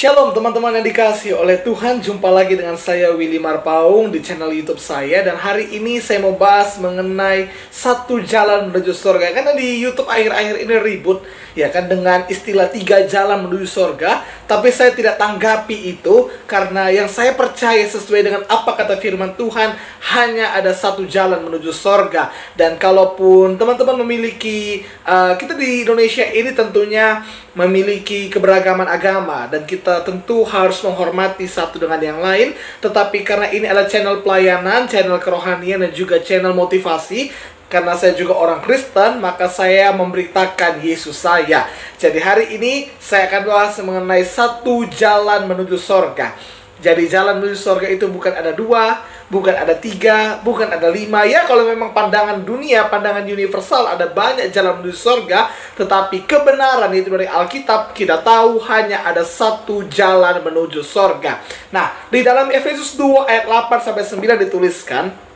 Shalom teman-teman yang dikasihi oleh Tuhan. Jumpa lagi dengan saya Willy Marpaung di channel YouTube saya. Dan hari ini saya mau bahas mengenai satu jalan menuju surga. Karena di YouTube akhir-akhir ini ribut ya kan dengan istilah 3 jalan menuju surga. Tapi saya tidak tanggapi itu, karena yang saya percaya sesuai dengan apa kata firman Tuhan, hanya ada satu jalan menuju surga. Dan kalaupun teman-teman memiliki kita di Indonesia ini tentunya memiliki keberagaman agama, dan kita tentu harus menghormati satu dengan yang lain. Tetapi karena ini adalah channel pelayanan, channel kerohanian, dan juga channel motivasi, karena saya juga orang Kristen, maka saya memberitakan Yesus saya. Jadi hari ini saya akan bahas mengenai satu jalan menuju surga. Jadi jalan menuju surga itu bukan ada 2, bukan ada 3, bukan ada 5. Ya, kalau memang pandangan dunia, pandangan universal, ada banyak jalan menuju surga. Tetapi kebenaran itu dari Alkitab, kita tahu hanya ada satu jalan menuju surga. Nah, di dalam Efesus 2 ayat 8-9 dituliskan,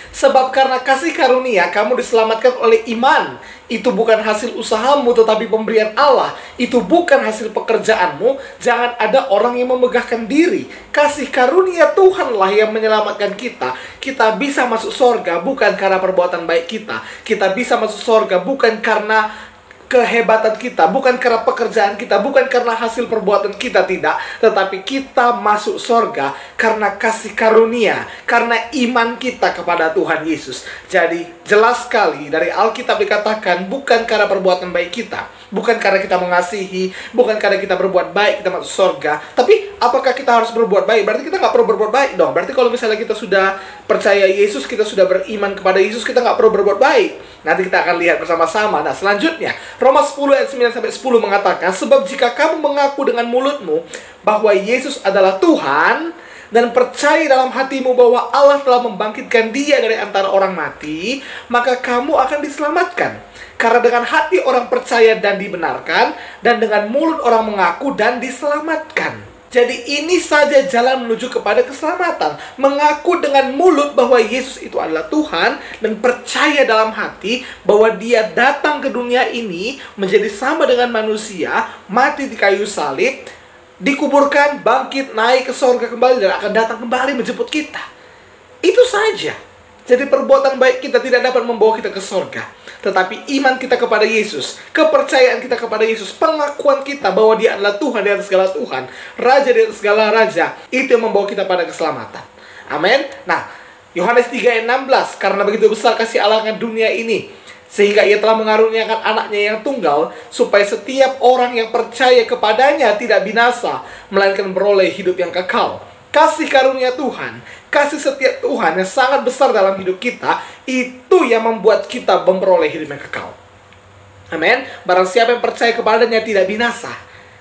sebab karena kasih karunia kamu diselamatkan oleh iman. Itu bukan hasil usahamu, tetapi pemberian Allah. Itu bukan hasil pekerjaanmu. Jangan ada orang yang memegahkan diri. Kasih karunia Tuhanlah yang menyelamatkan kita. Kita bisa masuk surga bukan karena perbuatan baik kita. Kita bisa masuk surga bukan karena kehebatan kita, bukan karena pekerjaan kita, bukan karena hasil perbuatan kita, tidak. Tetapi kita masuk surga karena kasih karunia, karena iman kita kepada Tuhan Yesus. Jadi jelas sekali dari Alkitab dikatakan bukan karena perbuatan baik kita, bukan karena kita mengasihi, bukan karena kita berbuat baik kita masuk surga. Tapi apakah kita harus berbuat baik? Berarti kita nggak perlu berbuat baik dong. Berarti kalau misalnya kita sudah percaya Yesus, kita sudah beriman kepada Yesus, kita nggak perlu berbuat baik. Nanti kita akan lihat bersama-sama. Nah, selanjutnya Roma 10 ayat 9-10 mengatakan, sebab jika kamu mengaku dengan mulutmu bahwa Yesus adalah Tuhan, dan percaya dalam hatimu bahwa Allah telah membangkitkan Dia dari antara orang mati, maka kamu akan diselamatkan. Karena dengan hati orang percaya dan dibenarkan, dan dengan mulut orang mengaku dan diselamatkan. Jadi ini saja jalan menuju kepada keselamatan. Mengaku dengan mulut bahwa Yesus itu adalah Tuhan, dan percaya dalam hati bahwa Dia datang ke dunia ini menjadi sama dengan manusia, mati di kayu salib, dikuburkan, bangkit, naik ke surga kembali, dan akan datang kembali menjemput kita. Itu saja. Jadi perbuatan baik kita tidak dapat membawa kita ke surga, tetapi iman kita kepada Yesus, kepercayaan kita kepada Yesus, pengakuan kita bahwa Dia adalah Tuhan di atas segala Tuhan, Raja di atas segala Raja, itu yang membawa kita pada keselamatan. Amin. Nah, Yohanes 3 ayat 16, karena begitu besar kasih Allah akan dunia ini, sehingga Ia telah mengaruniakan anaknya yang tunggal, supaya setiap orang yang percaya kepadanya tidak binasa, melainkan beroleh hidup yang kekal. Kasih karunia Tuhan, kasih setia Tuhan yang sangat besar dalam hidup kita, itu yang membuat kita memperoleh hidup yang kekal. Amin. Barang siapa yang percaya kepadanya tidak binasa.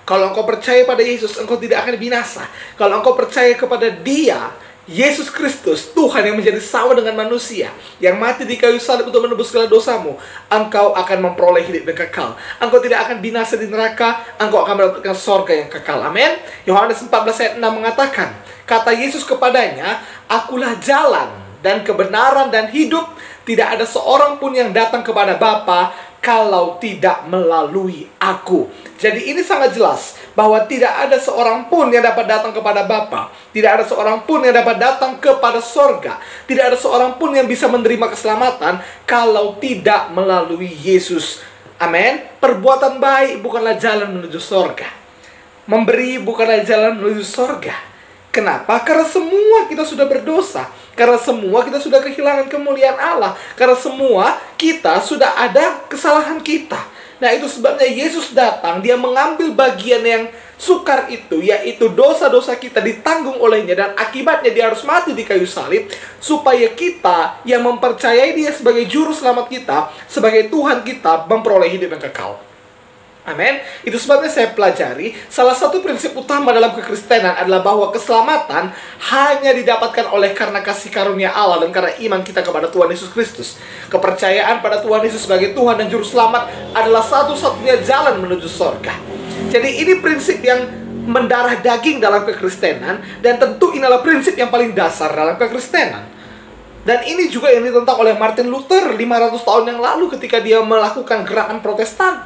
Kalau engkau percaya pada Yesus, engkau tidak akan binasa. Kalau engkau percaya kepada Dia, Yesus Kristus, Tuhan yang menjadi sama dengan manusia, yang mati di kayu salib untuk menebus segala dosamu, engkau akan memperoleh hidup yang kekal. Engkau tidak akan binasa di neraka, engkau akan mendapatkan surga yang kekal. Amin. Yohanes 14 ayat 6 mengatakan, kata Yesus kepadanya, akulah jalan dan kebenaran dan hidup. Tidak ada seorang pun yang datang kepada Bapa kalau tidak melalui aku. Jadi ini sangat jelas bahwa tidak ada seorang pun yang dapat datang kepada Bapa. Tidak ada seorang pun yang dapat datang kepada surga. Tidak ada seorang pun yang bisa menerima keselamatan kalau tidak melalui Yesus. Amin. Perbuatan baik bukanlah jalan menuju surga. Memberi bukanlah jalan menuju surga. Kenapa? Karena semua kita sudah berdosa. Karena semua kita sudah kehilangan kemuliaan Allah. Karena semua kita sudah ada kesalahan kita. Nah, itu sebabnya Yesus datang. Dia mengambil bagian yang sukar itu, yaitu dosa-dosa kita ditanggung olehnya, dan akibatnya Dia harus mati di kayu salib, supaya kita yang mempercayai Dia sebagai juru selamat kita, sebagai Tuhan kita, memperoleh hidup yang kekal. Amin. Itu sebabnya saya pelajari salah satu prinsip utama dalam kekristenan adalah bahwa keselamatan hanya didapatkan oleh karena kasih karunia Allah dan karena iman kita kepada Tuhan Yesus Kristus. Kepercayaan pada Tuhan Yesus sebagai Tuhan dan Juru Selamat adalah satu-satunya jalan menuju surga. Jadi ini prinsip yang mendarah daging dalam kekristenan, dan tentu inilah prinsip yang paling dasar dalam kekristenan. Dan ini juga yang ditentang oleh Martin Luther 500 tahun yang lalu ketika dia melakukan gerakan Protestan.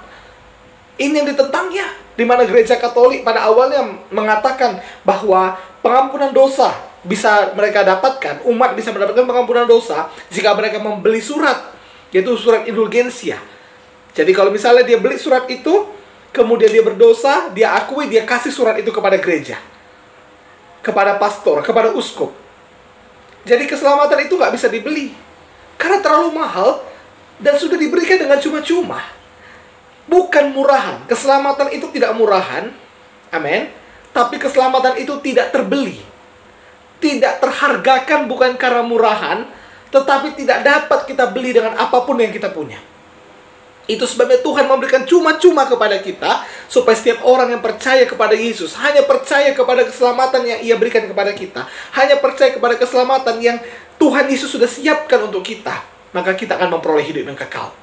Ini yang ditentangnya. Di mana gereja Katolik pada awalnya mengatakan bahwa pengampunan dosa bisa mereka dapatkan, umat bisa mendapatkan pengampunan dosa jika mereka membeli surat, yaitu surat indulgensia. Jadi kalau misalnya dia beli surat itu, kemudian dia berdosa, dia akui, dia kasih surat itu kepada gereja, kepada pastor, kepada uskup. Jadi keselamatan itu nggak bisa dibeli, karena terlalu mahal dan sudah diberikan dengan cuma-cuma. Bukan murahan. Keselamatan itu tidak murahan. Amin. Tapi keselamatan itu tidak terbeli. Tidak terhargakan bukan karena murahan, tetapi tidak dapat kita beli dengan apapun yang kita punya. Itu sebabnya Tuhan memberikan cuma-cuma kepada kita, supaya setiap orang yang percaya kepada Yesus, hanya percaya kepada keselamatan yang Ia berikan kepada kita, hanya percaya kepada keselamatan yang Tuhan Yesus sudah siapkan untuk kita, maka kita akan memperoleh hidup yang kekal.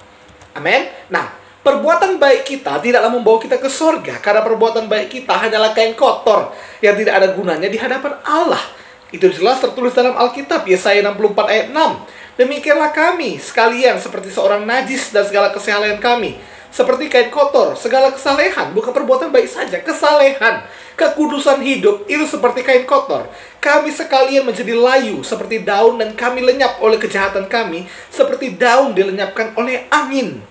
Amin. Nah, perbuatan baik kita tidaklah membawa kita ke sorga, karena perbuatan baik kita hanyalah kain kotor yang tidak ada gunanya di hadapan Allah. Itu jelas tertulis dalam Alkitab, Yesaya 64 ayat 6. Demikianlah kami sekalian seperti seorang najis, dan segala kesalehan kami seperti kain kotor. Segala kesalehan, bukan perbuatan baik saja, kesalehan, kekudusan hidup itu seperti kain kotor. Kami sekalian menjadi layu seperti daun, dan kami lenyap oleh kejahatan kami seperti daun dilenyapkan oleh angin.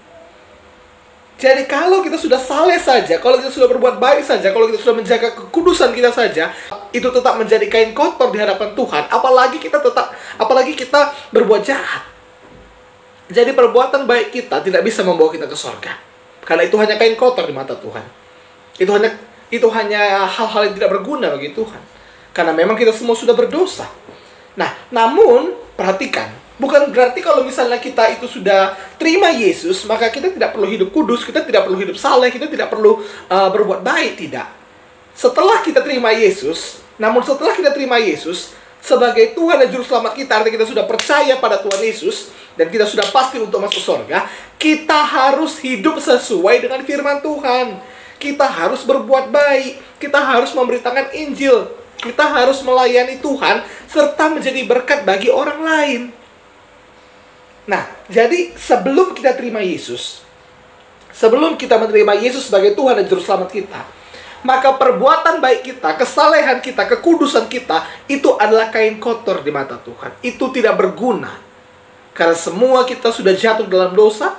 Jadi kalau kita sudah saleh saja, kalau kita sudah berbuat baik saja, kalau kita sudah menjaga kekudusan kita saja, itu tetap menjadi kain kotor di hadapan Tuhan. Apalagi kita berbuat jahat. Jadi perbuatan baik kita tidak bisa membawa kita ke surga, karena itu hanya kain kotor di mata Tuhan. Itu hanya hal-hal yang tidak berguna bagi Tuhan, karena memang kita semua sudah berdosa. Nah, namun perhatikan, bukan berarti kalau misalnya kita itu sudah terima Yesus, maka kita tidak perlu hidup kudus, kita tidak perlu hidup saleh, kita tidak perlu berbuat baik. Tidak. Setelah kita terima Yesus, sebagai Tuhan dan Juru Selamat kita, artinya kita sudah percaya pada Tuhan Yesus, dan kita sudah pasti untuk masuk surga, kita harus hidup sesuai dengan firman Tuhan. Kita harus berbuat baik, kita harus memberitakan Injil, kita harus melayani Tuhan, serta menjadi berkat bagi orang lain. Nah, jadi sebelum kita terima Yesus, sebelum kita menerima Yesus sebagai Tuhan dan Juru Selamat kita, maka perbuatan baik kita, kesalehan kita, kekudusan kita, itu adalah kain kotor di mata Tuhan. Itu tidak berguna, karena semua kita sudah jatuh dalam dosa,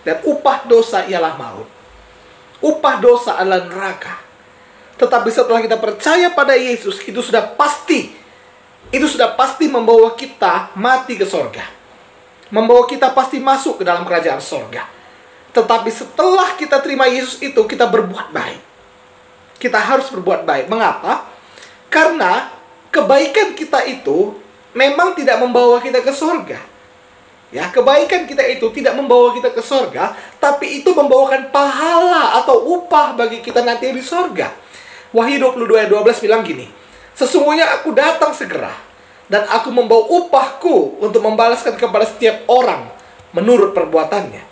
dan upah dosa ialah maut. Upah dosa adalah neraka. Tetapi setelah kita percaya pada Yesus, itu sudah pasti membawa kita mati ke sorga, membawa kita pasti masuk ke dalam kerajaan sorga. Tetapi setelah kita terima Yesus itu, kita berbuat baik. Kita harus berbuat baik. Mengapa? Karena kebaikan kita itu memang tidak membawa kita ke sorga. Ya, kebaikan kita itu tidak membawa kita ke sorga, tapi itu membawakan pahala atau upah bagi kita nanti di sorga. Wahyu 22 ayat 12 bilang gini, sesungguhnya aku datang segera, dan aku membawa upahku untuk membalaskan kepada setiap orang menurut perbuatannya.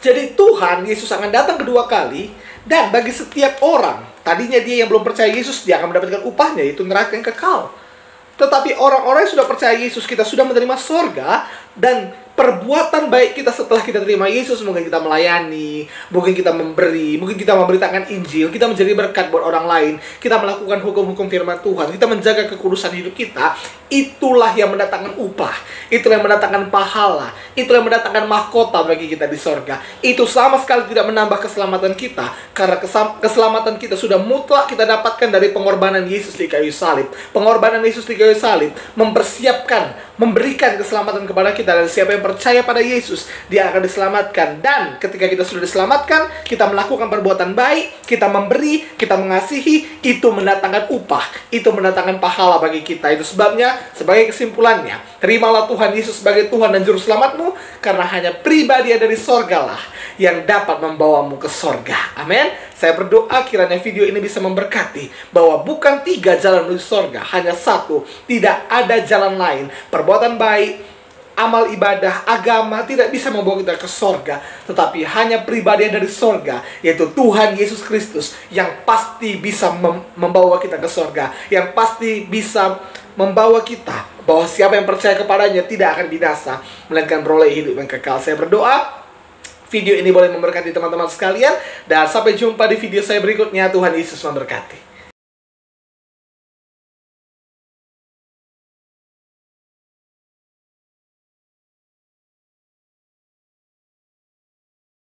Jadi Tuhan Yesus akan datang kedua kali, dan bagi setiap orang, tadinya dia yang belum percaya Yesus, dia akan mendapatkan upahnya, yaitu neraka yang kekal. Tetapi orang-orang yang sudah percaya Yesus, kita sudah menerima sorga, dan perbuatan baik kita setelah kita terima Yesus, mungkin kita melayani, mungkin kita memberi, mungkin kita memberitakan Injil, kita menjadi berkat buat orang lain, kita melakukan hukum-hukum firman Tuhan, kita menjaga kekudusan hidup kita, itulah yang mendatangkan upah, itulah yang mendatangkan pahala, itulah yang mendatangkan mahkota bagi kita di sorga. Itu sama sekali tidak menambah keselamatan kita, karena keselamatan kita sudah mutlak kita dapatkan dari pengorbanan Yesus di kayu salib. Pengorbanan Yesus di kayu salib mempersiapkan, memberikan keselamatan kepada kita, dan siapa yang percaya pada Yesus, dia akan diselamatkan. Dan ketika kita sudah diselamatkan, kita melakukan perbuatan baik, kita memberi, kita mengasihi, itu mendatangkan upah, itu mendatangkan pahala bagi kita. Itu sebabnya, sebagai kesimpulannya, terimalah Tuhan Yesus sebagai Tuhan dan Juru Selamatmu, karena hanya pribadi dari sorgalah yang dapat membawamu ke sorga. Amin. Saya berdoa kiranya video ini bisa memberkati, bahwa bukan 3 jalan menuju sorga, hanya satu, tidak ada jalan lain. Perbuatan baik, amal ibadah, agama tidak bisa membawa kita ke sorga, tetapi hanya pribadi dari sorga, yaitu Tuhan Yesus Kristus, yang pasti bisa membawa kita ke sorga, yang pasti bisa membawa kita, bahwa siapa yang percaya kepadanya tidak akan binasa, melainkan beroleh hidup yang kekal. Saya berdoa video ini boleh memberkati teman-teman sekalian. Dan sampai jumpa di video saya berikutnya. Tuhan Yesus memberkati.